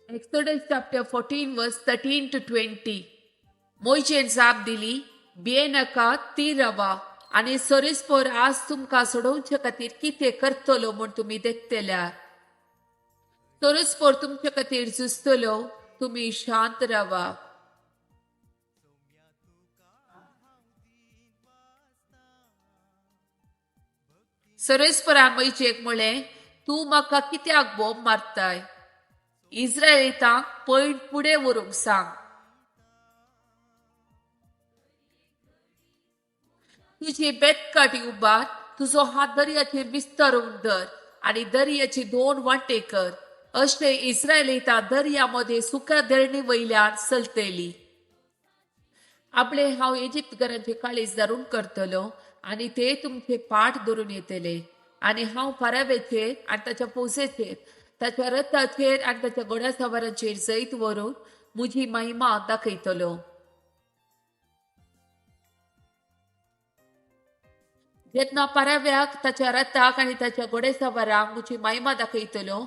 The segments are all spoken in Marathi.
Exodus chapter 14 verse 13 to 20. मोशेन जाप दिली, भियेनाका ती रवा आणि सरीसपर आज तुमका सोडवचे खातीर कितें करतलो म्हूण तुमी देखतल्यार. सरीसपर तुमचे खातीर झुजतलो, तुमी शांत रावा. सरीसपरान मोशेक म्हळें, तूं म्हाका कित्याक बोंब मारताय? इस्रायेलींक पयण फुडें व्हरूंक सांग. तुझी बेतकाठी उबार, तुजो हात दर्याचेर विस्तारून धर आणि दर्याची 2 वांटे कर. अशें इस्रायलींता दर्यामध्ये सुक्या धरणी वयल्यान चलतली. आपले हांव इजिप्तकारांचे काळीज धरून करतलो आणि ते तुमचे पाठ धरून येतले. आणि हांव फारावेचेर आणि ताच्या फौजेचेर, ताच्या रथाचेर आणि ताच्या घोडासवारांचेर जैत व्हरून म्हजी महिमा दाखयतलो. जेन्ना पाराव्याक, ताच्या रथाक आणि ताच्या घोडेसवारांक म्हजी महिमा दाखयतलो,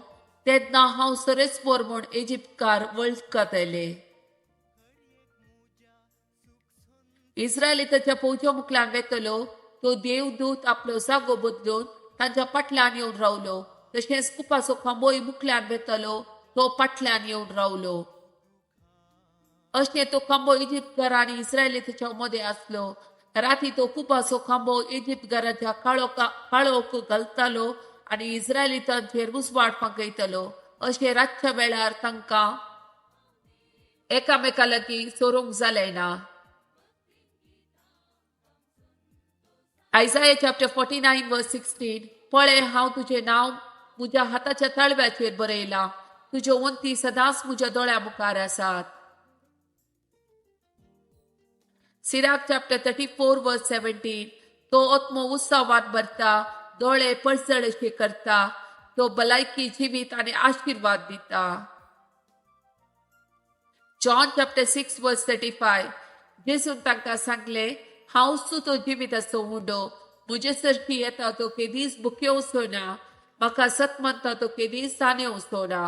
तेन्ना हांव सरीसपर म्हूण इजिप्तकार वळखतले. इस्रायली ताच्या फौजा मुखल्यान वेतलो. तो देवदूत आपलो जागो बदलून तांच्या फाटल्यान येवन रावलो. तशेंच कुपाचो खांबोय मुखल्यान वेतलो, तो फाटल्यान येवन रावलो. अशें तो खांबो इजिप्तकारां आनी इस्रायली ताच्या मदें आसलो. राती तो कुपाचो खांबो इजिप्तकारांच्या काळोख घालतालो आनी इस्रायलितांचेर उजवाड पांगयतलो. अशें रातच्या वेळार तांकां एकामेका लागीं सोरूंक जालें ना. Isaiah chapter 49 verse 16. पळय, हांव तुझें नांव म्हज्या हाताच्या तळव्याचेर बरयलां. तुज्यो वंती सदांच म्हज्या दोळ्या मुखार आसात. Sirach chapter 34 verse 17. तो आत्मो उत्सवान भरता, दोळे पळसळ अशे करता. तो भलायकी, जिवीत आनी आशीर्वाद दिता. John chapter 6 verse 35. जेजून तांकां सांगलें, हांवच तो जिविताचो उंडो. म्हजे सरशी येता तो केदीस भुक्यो वचना, म्हाका सत म्हणटा तो केदीस ताणें वचना.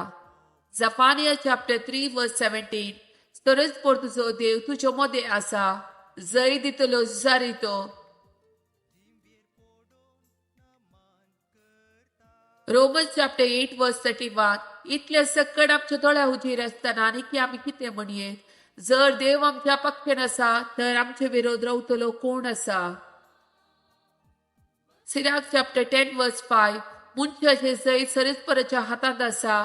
Zephaniah chapter 3 verse 17. सरीसपर तुजो देव तुज्या मदें आसा, जय दितलो जुजारी तो. Romans chapter 8 verse 31. इतले सकट आमच्या दोळ्या हुजीर आसतना आनी आमी कितें म्हणये? जर देव आमच्या पक्षान आसा, तर आमचे विरोध रावतलो कोण आसा? Sirach chapter 10 verse 5. मनशाचे जैत सरीसपराच्या हातांत आसा,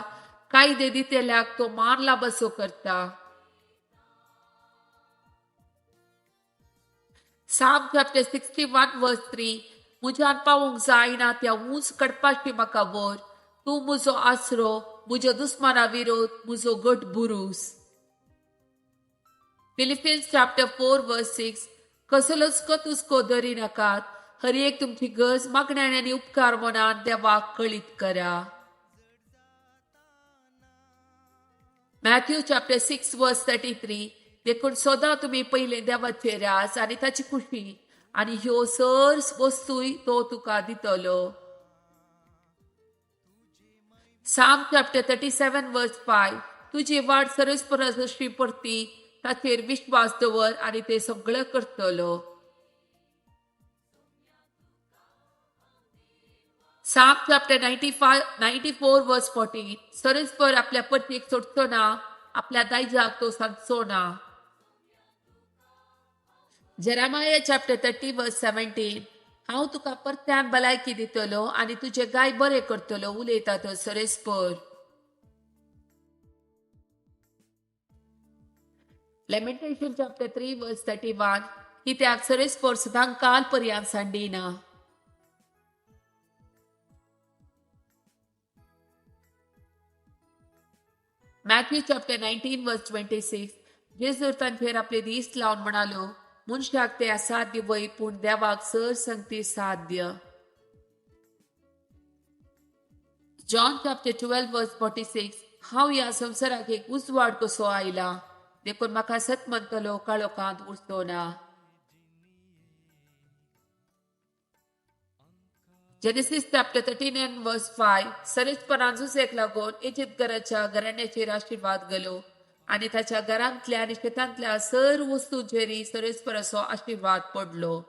कायदे दितेल्याक तो मान लाबसो करता. Psalm chapter 61 verse 3. म्हज्यान पावूंक जायना त्या उंच कडपाशी म्हाका व्हर. तूं म्हजो आसरो, म्हज्या दुस्माना विरोध, म्हजो घट बुरूस. Philippians chapter 4 verse 6. कसलोच कतुस्को धरी नाकात, हर एक तुमची गरज मागण्यान आनी उपकार मनान देवाक कळीत करा. Matthew chapter 6 verse 33. देखून सदां तुमी पयले देवाचे रास आनी ताची खुशी, आनी ह्यो सर वस्तूय तो तुका दितलो. Psalm chapter 37 verse 5. तुजी वाट सरीसपरा जशी पडटी, ताचेर विश्वास दवर आनी ते सगळें करतलो. Psalm chapter 94 verse 14. सरीसपर आपल्या पत्नीक सोडचो ना, आपल्या दायजाक तो सांगचो ना. Jeremiah chapter 30 verse 17. हांव तुका परत्यान भलायकी दितलो आनी तुजे गाय बरें करतलो, उलयता तो सरीसपर. Lamentation chapter 3 verse 31. कित्याक सरीसपर सदां काल पर्यंत सांडिना. Matthew chapter 19 verse 26. जेजूर तांचेर आपले दीस लावन म्हणालो, मनशाक ते असाध्य वय, पूण देवाक सर संगती साध्य. John chapter 12 verse 46. हांव ह्या संवसाराक एक उजवाड कसो आयला, देखून म्हाका सत म्हणटलो काळोखांत उरचो ना. Genesis chapter 13 and verse 5 सरेजपणान झुजेक लागून इजिप्तगराच्या घराण्याचेर आशीर्वाद गेलो आणि त्याच्या घरांतल्या आणि शेतांतल्या सर्व वस्तूंचेर सरेजपणाचो आशीर्वाद पडलो.